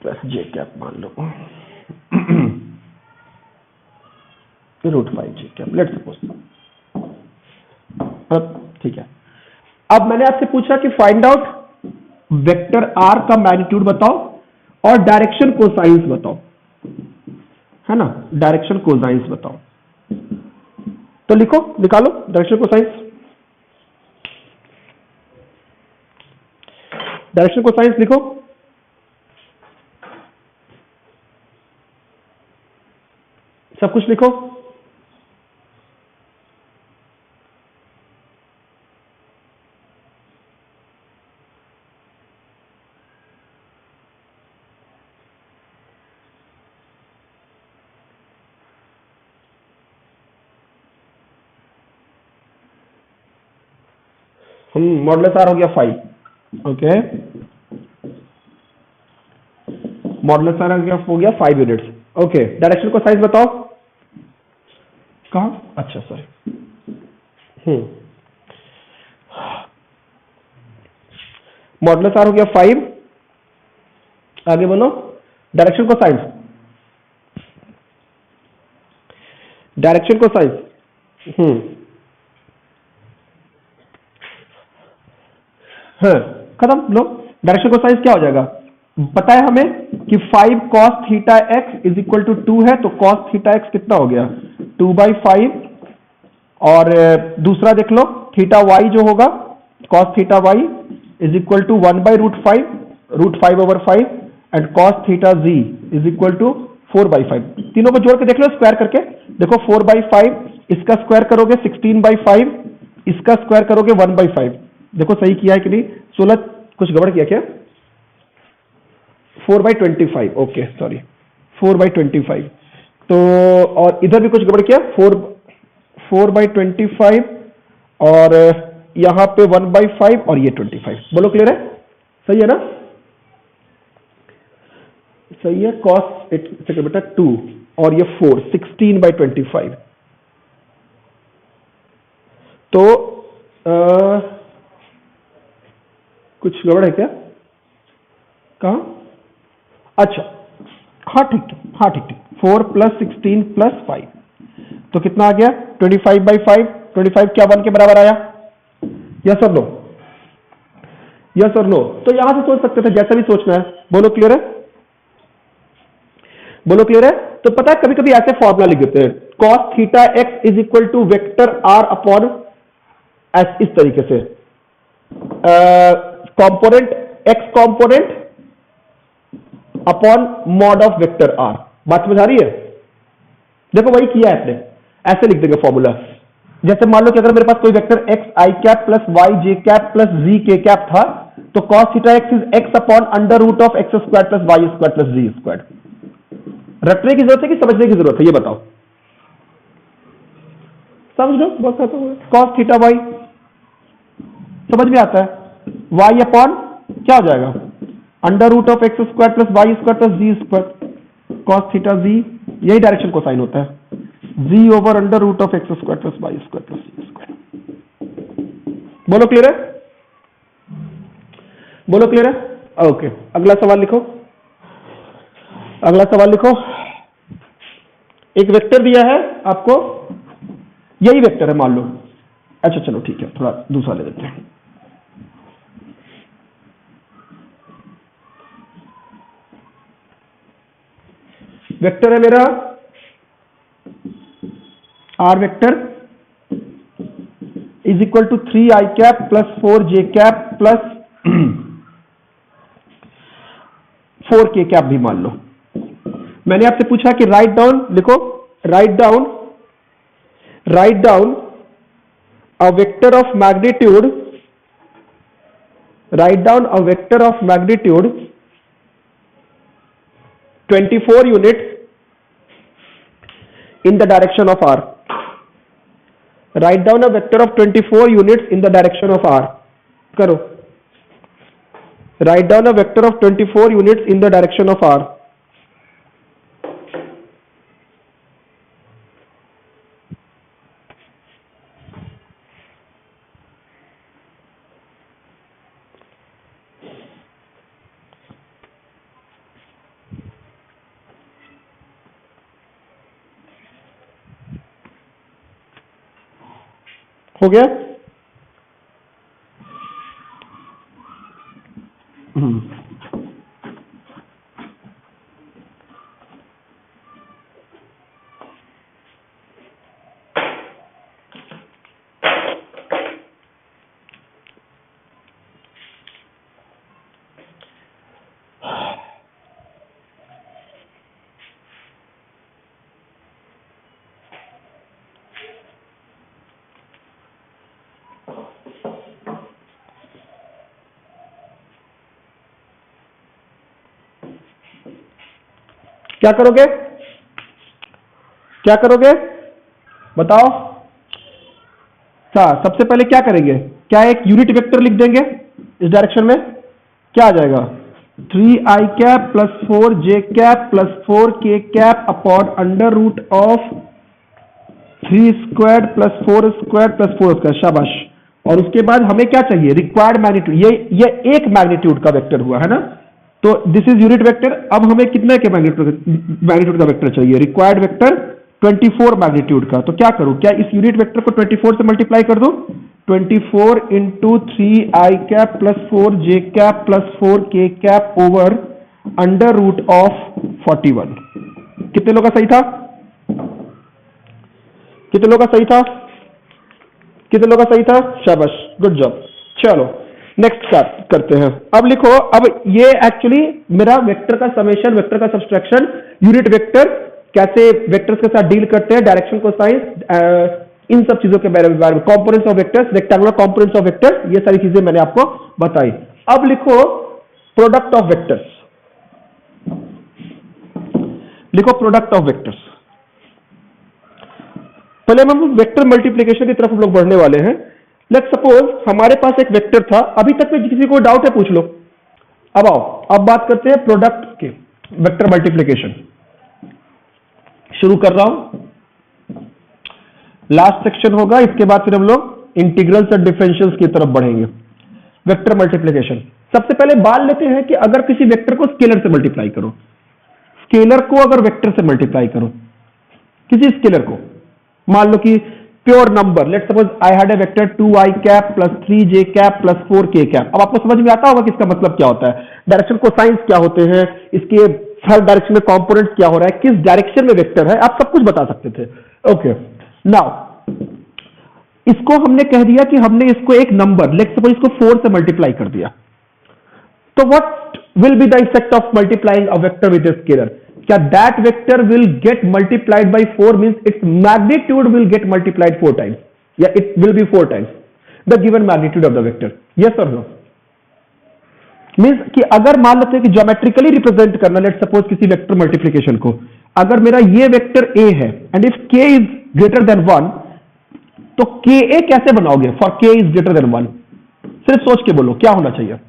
प्लस j कैप मान लो √5j कैप, लेट्स सपोज. ठीक है, अब मैंने आपसे पूछा कि फाइंड आउट वेक्टर r का मैग्नीट्यूड बताओ और डायरेक्शन कोसाइंस बताओ, है ना, डायरेक्शन कोसाइंस बताओ. तो लिखो, निकालो डायरेक्शन कोसाइंस. डायरेक्शन कोसाइंस लिखो. सब कुछ लिखो. मॉडुलस आर हो गया 5. ओके, मॉडुलस आर हो गया 5 यूनिट्स. ओके, डायरेक्शन को साइज बताओ. कहा? अच्छा सॉरी. मॉडुलस आर हो गया 5. आगे बोलो डायरेक्शन को साइज. डायरेक्शन को साइज हाँ, खत्म. लो डायरेक्शन को साइज क्या हो जाएगा, पता है हमें कि 5 cos theta x is equal to 2 है, तो cos थीटा x कितना हो गया 2/5. और दूसरा देख लो थीटा y जो होगा cos theta y is equal to 1/√5, √5/5 and cos theta z is equal to 4/5. तीनों को जोड़ के देख लो, स्क्वायर करके देखो. 4/5 इसका स्क्वायर करोगे 16/5, इसका स्क्वायर करोगे 1/5. देखो सही किया है कि नहीं. 16 कुछ गड़बड़ किया क्या? 4/25. Okay sorry, 4/25. तो और इधर भी कुछ गड़बड़ किया, 4/25 और यहां पे 1/5 और ये 25. बोलो क्लियर है? सही है ना? सही है. cos सेकंड बेटा 2 और ये 4, 16/25. तो कुछ गड़बड़ है क्या? कहा? अच्छा हाँ ठीक. 4 + 16 + 5 तो कितना आ गया 25/5. 25 क्या 1 के बराबर आया? यस और नो? यस और नो? तो यहां से सोच सकते थे, जैसा भी सोचना है. बोलो क्लियर है? बोलो क्लियर है? तो पता है कभी कभी ऐसे फॉर्मूला लिख देते हैं, cos theta x is equal to vector r upon s, इस तरीके से. Component x component upon mod of vector r. बात समझ आ रही है? देखो वही किया है आपने, ऐसे लिख देंगे फॉर्मूला. जैसे मान लो कि अगर मेरे पास कोई vector x i cap plus y j cap plus z k cap था, तो cos theta x is x upon √(x² + y² + z². रटने की जरूरत है कि समझने की जरूरत है, ये बताओ. समझ लो, बहुत खत्म हो गया. cos थीटा y समझ में आता है. y अपॉन क्या हो जाएगा √(x² + y² + z². cos theta z, यही डायरेक्शन को साइन होता है. z over √(x² + y² + z². बोलो क्लियर है? बोलो क्लियर है? ओके, अगला सवाल लिखो. अगला सवाल लिखो. एक वेक्टर दिया है आपको, यही वेक्टर है मान लो. अच्छा चलो ठीक है, थोड़ा दूसरा ले लेते हैं. वेक्टर है मेरा r vector is equal to 3i cap plus 4j cap plus 4k cap भी मान लो. मैंने आपसे पूछा कि राइट डाउन, लिखो write down a vector of magnitude, write down a vector of magnitude 24 units in the direction of r. Write down a vector of 24 units in the direction of r. करो. Write down a vector of 24 units in the direction of r. हो गया? क्या करोगे? क्या करोगे बताओ? सबसे पहले क्या करेंगे? क्या एक यूनिट वेक्टर लिख देंगे इस डायरेक्शन में? क्या आ जाएगा? 3i cap plus 4j cap plus 4k cap upon under root of 3 square plus 4 square plus 4 square. शाबाश. और उसके बाद हमें क्या चाहिए? Required magnitude. ये एक मैग्नीट्यूड का वेक्टर हुआ है ना, तो दिस इज यूनिट वेक्टर. अब हमें कितने के मैग्नीट्यूड का वेक्टर चाहिए? रिक्वायर्ड वेक्टर 24 मैग्नीट्यूड का. तो क्या करूं? क्या इस यूनिट वेक्टर को 24 से मल्टीप्लाई कर दूं? 24 into 3i cap plus 4j cap plus 4k cap over under root of 41. कितने लोगों का सही था? कितने लोगों का सही था? कितने लोगों का सही था? शाबाश, गुड जॉब. चलो नेक्स्ट करते हैं. अब लिखो. अब ये एक्चुअली मेरा वेक्टर का समेशन, वेक्टर का सब्सट्रैक्शन, यूनिट वेक्टर कैसे वेक्टर्स के साथ डील करते हैं, डायरेक्शन कोसाइन, इन सब चीजों के बारे में, components of vectors, rectangular components of vectors, ये सारी चीजें मैंने आपको बताई. अब लिखो प्रोडक्ट ऑफ वेक्टर्स. लिखो प्रोडक्ट ऑफ वेक्टर्स. पहले हम वेक्टर मल्टीप्लिकेशन की तरफ हम लोग बढ़ने वाले हैं. लेट्स सपोज हमारे पास एक वेक्टर था. अभी तक में किसी को डाउट है पूछ लो. अब आओ, अब बात करते हैं प्रोडक्ट के. वेक्टर मल्टीप्लिकेशन शुरू कर रहा हूं. लास्ट सेक्शन होगा, इसके बाद फिर हम लोग इंटीग्रल्स और डिफरेंशियल्स की तरफ बढ़ेंगे. Vector multiplication. सबसे पहले मान लेते हैं कि अगर किसी वेक्टर को स्केलर से मल्टीप्लाई करो, स्केलर को अगर वेक्टर से मल्टीप्लाई करो, किसी स्केलर को, मान लो कि pure number, let's suppose I had a vector 2i cap plus 3j cap plus 4k cap. अब आपको समझ में आता होगा कि इसका मतलब क्या होता है, डायरेक्शन कोसाइंस क्या होते हैं, इसके हर डायरेक्शन में कंपोनेंट्स क्या हो रहा है, किस डायरेक्शन में वेक्टर है, आप सब कुछ बता सकते थे. ओके, नाउ इसको हमने कह दिया कि हमने इसको एक नंबर, लेट्स सपोज इसको 4 से मल्टीप्लाई कर दिया. तो what will be the effect of multiplying a vector with a scalar? क्या that vector will get multiplied by 4 means its magnitude will get multiplied 4 times? Yeah, it will be 4 times the given magnitude of the vector. Yes or no? Means कि अगर मान लेते हैं कि geometrically represent करना, let's suppose किसी vector multiplication को, अगर मेरा ये वेक्टर a है and if k is greater than 1, तो ka कैसे बनाओगे for k is greater than 1? सिर्फ सोच के बोलो क्या होना चाहिए.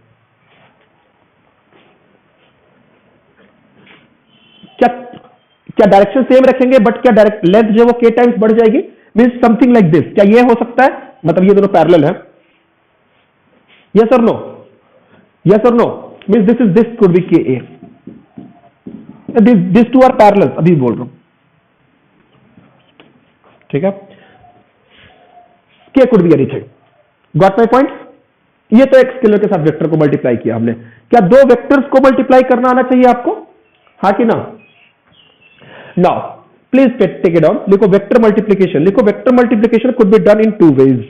क्या डायरेक्शन सेम रखेंगे बट क्या डायरेक्ट लेंथ जो वो k टाइम्स बढ़ जाएगी? Means something like this. क्या ये हो सकता है? मतलब ये दोनों पैरेलल है. यस और नो? यस और no? Means this could be ka. This two are parallel. अभी बोल रहा हूं, ठीक है. k could be anything. Got my point? ये तो एक स्केलर के साथ वेक्टर को मल्टीप्लाई किया हमने. क्या दो वेक्टर्स को मल्टीप्लाई करना आना चाहिए आपको? हाँ कि ना? Now, please take it down. लिखो vector multiplication. लिखो vector multiplication could be done in two ways.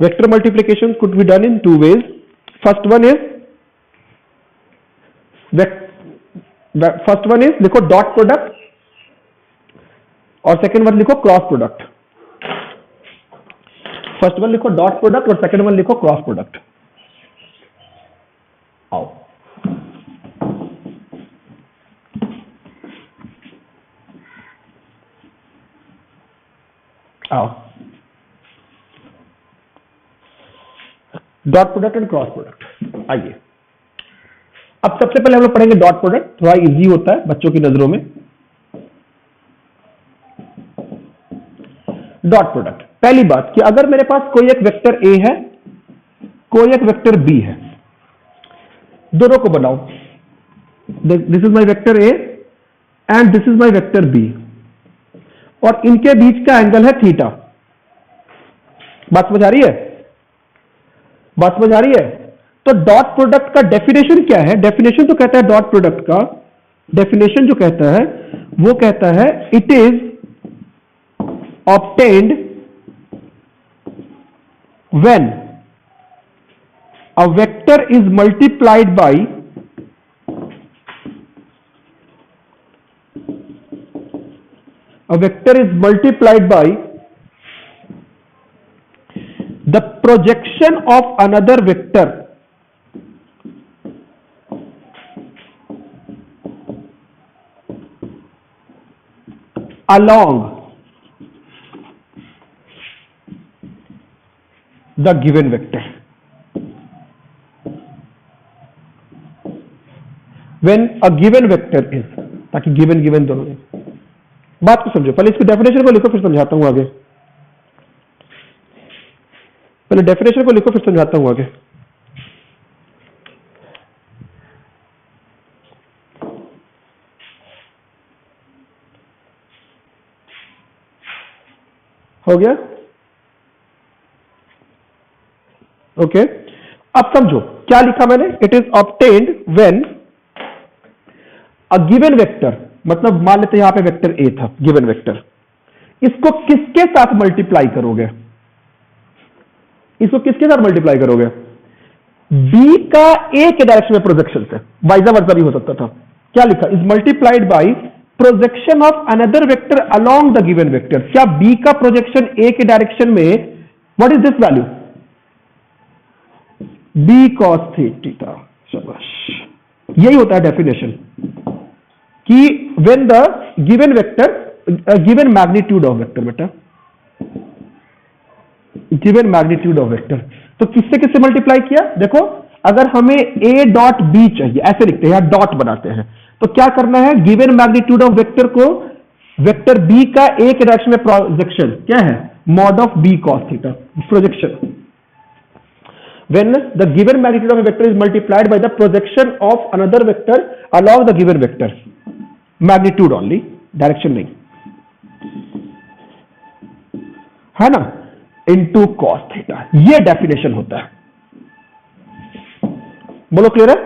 Vector multiplication could be done in two ways. First one is लिखो dot product और second one लिखो cross product. First one लिखो dot product और second one लिखो cross product. आओ dot product and cross product. आइए अब सबसे पहले हम लोग पढ़ेंगे डॉट प्रोडक्ट, थोड़ा इजी होता है बच्चों की नजरों में। डॉट प्रोडक्ट, पहली बात कि अगर मेरे पास कोई एक वेक्टर ए है, कोई एक वेक्टर बी है, दोनों को बनाओ। This is my vector a and this is my vector b, और इनके बीच का एंगल है थीटा। बात समझ आ रही है? बात समझ आ रही है? तो डॉट प्रोडक्ट का डेफिनेशन क्या है? डेफिनेशन तो कहता है डॉट प्रोडक्ट का डेफिनेशन जो कहता है वो कहता है it is obtained when a vector is multiplied by the projection of another vector along the given vector। when a given vector is, ताकि गिवन दोनों में। बात को समझो, पहले इसकी डेफिनेशन को लिखो फिर समझाता हूं आगे। पहले डेफिनेशन को लिखो फिर समझाता हूं आगे। हो गया? ओके अब समझो क्या लिखा मैंने। It is obtained when a given vector, मतलब मान लेते यहां पे वेक्टर ए था, गिवन वेक्टर, इसको किसके साथ मल्टीप्लाई करोगे? इसको किसके साथ मल्टीप्लाई करोगे? बी का ए के डायरेक्शन में प्रोजेक्शन से, वाइजा वर्सा भी हो सकता था। क्या लिखा? Is multiplied by projection of another vector along the given vector. क्या बी का प्रोजेक्शन ए के डायरेक्शन में, what is this value? B cos theta. शाबाश, यही होता है डेफिनेशन कि when the given vector, given magnitude of vector, बेटा गिवन मैग्नीट्यूड ऑफ वेक्टर, तो किससे किससे मल्टीप्लाई किया? देखो अगर हमें ए डॉट बी चाहिए, ऐसे लिखते हैं, यहां डॉट बनाते हैं, तो क्या करना है? गिवन मैग्नीट्यूड ऑफ वेक्टर को वेक्टर बी का ए के डायरेक्शन में प्रोजेक्शन क्या है? Mod of b cos theta, projection. When the given magnitude of a vector is multiplied by the projection of another vector along the given vector, magnitude only, direction नहीं, है ना, into cos theta, ये definition होता है। बोलो clear है?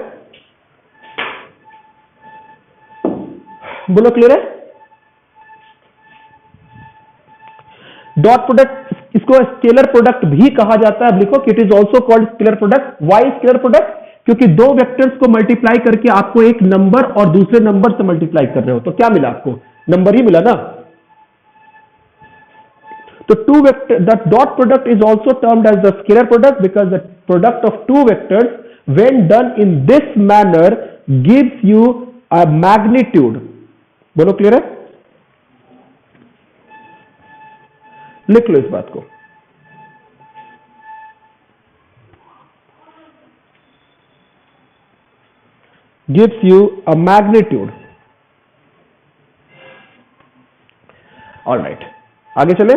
बोलो clear है? डॉट प्रोडक्ट, इसको स्केलर प्रोडक्ट भी कहा जाता है। अब लिखो कि it is also called scalar product. Why scalar product? क्योंकि दो वेक्टर्स को मल्टीप्लाई करके आपको एक नंबर और दूसरे नंबर से मल्टीप्लाई कर रहे हो, तो क्या मिला आपको? नंबर ही मिला ना। तो two vector, the dot product is also termed as the scalar product because the product of two vectors when done in this manner gives you a magnitude. बोलो क्लियर है? लिख लो इस बात को। Gives you a magnitude. Alright, आगे चले।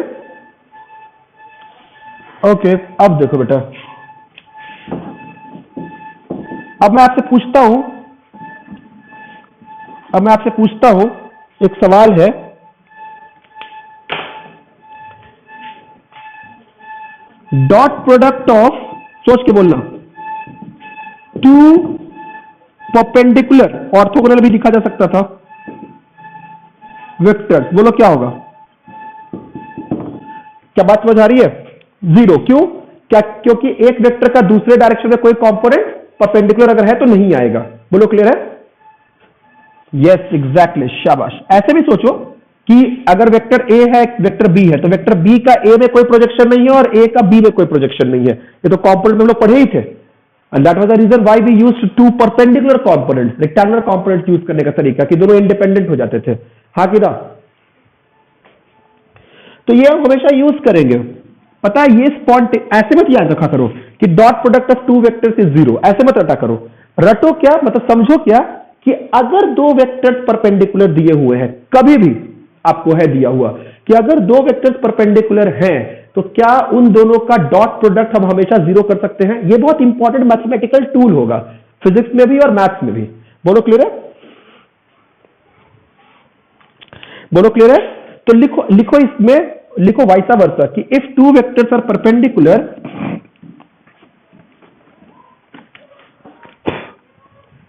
Okay अब देखो बेटा, अब मैं आपसे पूछता हूं, एक सवाल है। डॉट प्रोडक्ट ऑफ, सोच के बोलना, टू परपेंडिकुलर, ऑर्थोगोनल भी लिखा जा सकता था, वेक्टर्स, बोलो क्या होगा? क्या बात समझ आ रही है? जीरो। क्यों? क्या? क्योंकि एक वेक्टर का दूसरे डायरेक्शन में कोई कंपोनेंट परपेंडिकुलर अगर है तो नहीं आएगा। बोलो क्लियर है? यस एग्जैक्टली, शाबाश। ऐसे भी सोचो कि अगर वेक्टर ए है, वेक्टर बी है, तो वेक्टर बी का ए में कोई प्रोजेक्शन नहीं है और ए का बी में कोई प्रोजेक्शन नहीं है। ये तो कंपोनेंट में हम लोग पढ़े ही थे। And that was the reason why we used to perpendicular components, rectangular components use करने का तरीका कि दोनों इंडिपेंडेंट हो जाते थे। हाँ कि ना? तो ये हम हमेशा यूज करेंगे। पता है ये स्पॉन्ट, ऐसे मत याद रखा करो कि dot product of two vectors is 0, ऐसे मत रटा करो। रटो क्या मतलब, समझो क्या कि अगर दो वेक्टर्स परपेंडिकुलर दिए हुए हैं, कभी भी आपको है दिया हुआ कि अगर दो वेक्टर्स परपेंडिकुलर हैं तो क्या उन दोनों का डॉट प्रोडक्ट हम हमेशा 0 कर सकते हैं। यह बहुत इंपॉर्टेंट मैथमेटिकल टूल होगा फिजिक्स में भी और मैथ्स में भी। बोलो क्लियर है? बोलो क्लियर है? तो लिखो इसमें, लिखो वाइसा वर्सा कि if two vectors are perpendicular,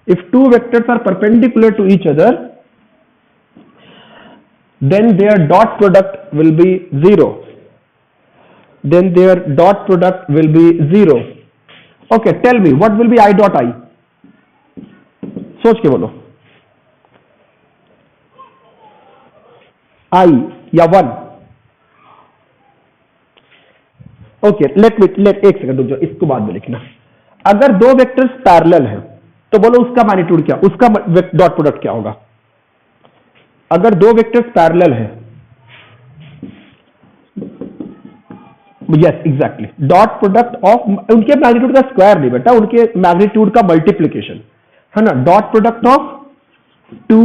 if two vectors are perpendicular to each other, then their dot product will be 0. Then their dot product will be 0. Okay, tell me what will be I dot I? सोच के बोलो। I या 1? Okay, एक second रुक जाओ, इसको बाद में लिखना। अगर दो वेक्टर्स पैरेलल हैं तो बोलो उसका मैग्नीट्यूड क्या, उसका डॉट प्रोडक्ट क्या होगा। अगर दो वेक्टर्स पैरेलल है, yes exactly, dot product of उनके मैग्नीट्यूड का स्क्वायर नहीं बेटा, उनके मैग्नीट्यूड का मल्टीप्लीकेशन है ना। Dot product of two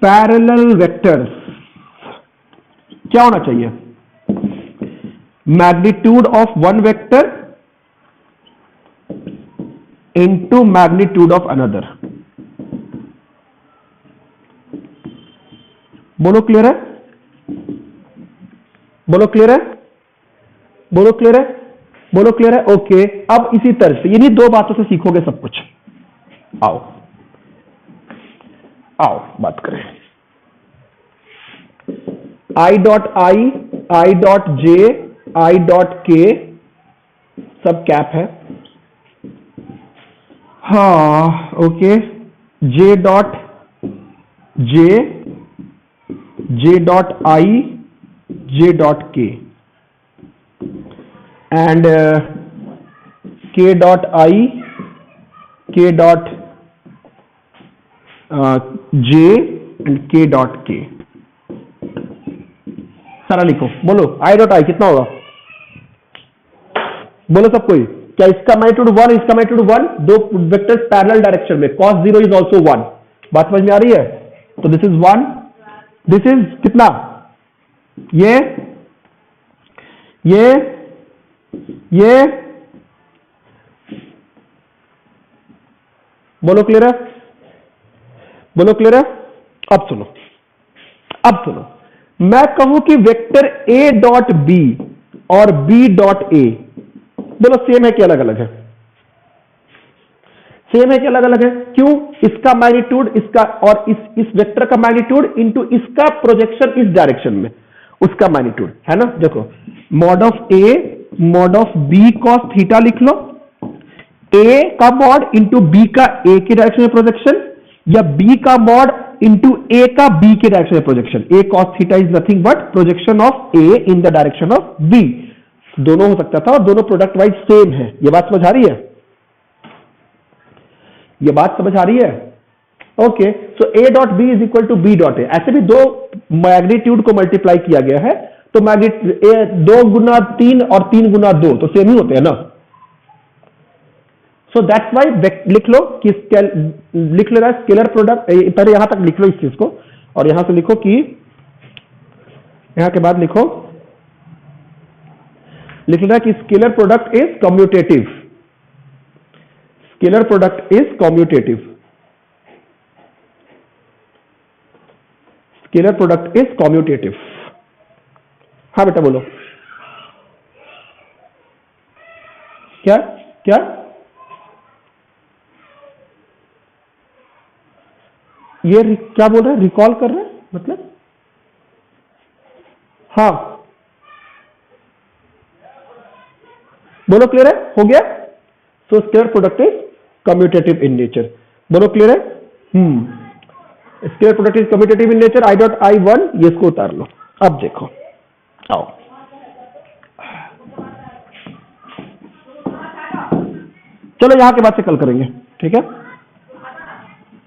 parallel vectors क्या होना चाहिए, magnitude of one vector into magnitude of another। बोलो क्लियर है? बोलो क्लियर है? बोलो क्लियर है? बोलो क्लियर है? ओके, अब इसी तरह से इन्हीं दो बातों से सीखोगे सब कुछ। आओ आओ बात करें। I dot I dot J, I dot के सब कैप है। हाँ okay, J dot J, J dot I, J dot के एंड के डॉट आई, के डॉट जे एंड के डॉट के। सारा लिखो, बोलो आई डॉट आई कितना होगा, बोलो सब कोई। क्या इसका मैग्नीट्यूड 1, इसका मैग्नीट्यूड 1, दो वेक्टर्स पैरेलल डायरेक्शन में, cos 0 इज ऑल्सो 1। बात समझ में आ रही है? तो दिस इज 1, दिस इज कितना, ये बोलो क्लियर है? बोलो क्लियर है? अब सुनो, मैं कहूं कि वेक्टर a डॉट बी और b डॉट ए, बोलो सेम है कि अलग अलग है? सेम है कि अलग अलग है? क्यों? इसका मैग्नीट्यूड, इसका और इस वेक्टर का मैग्नीट्यूड इनटू इसका प्रोजेक्शन इस डायरेक्शन में, उसका मैग्नीट्यूड है ना। देखो mod of a mod of b cos theta लिख लो, ए का मॉड इंटू बी का ए के डायरेक्शन में प्रोजेक्शन, या बी का मॉड इंटू ए का बी के डायरेक्शन में projection. A cos theta is nothing but projection of a in the direction of b. दोनों हो सकता था और दोनों प्रोडक्ट वाइज सेम है। ये बात समझ आ रही है? ये बात समझ आ रही है? Okay, so a dot b is equal to b dot a. ऐसे भी दो मैग्नीट्यूड को मल्टीप्लाई किया गया है तो मैग्नीट्यूड 2 गुना 3 और 3 गुना 2 तो सेम ही होते हैं ना। सो दैट्स वाई लिख लो कि लिख लेना स्केलर प्रोडक्ट, पहले यहां तक लिख लो इस चीज को, और यहां से लिखो कि यहां के बाद लिख लेना कि scalar product is commutative. Scalar product is commutative. Scalar product is commutative. हाँ बेटा बोलो, क्या क्या ये क्या बोल रहे हैं, रिकॉल कर रहे हैं मतलब? हाँ बोलो क्लियर है? हो गया? So scalar product is commutative in nature. बोलो क्लियर है? Scalar product is commutative in nature. I dot I 1, ये इसको उतार लो। अब देखो, आओ चलो यहां के बाद से कल करेंगे, ठीक है?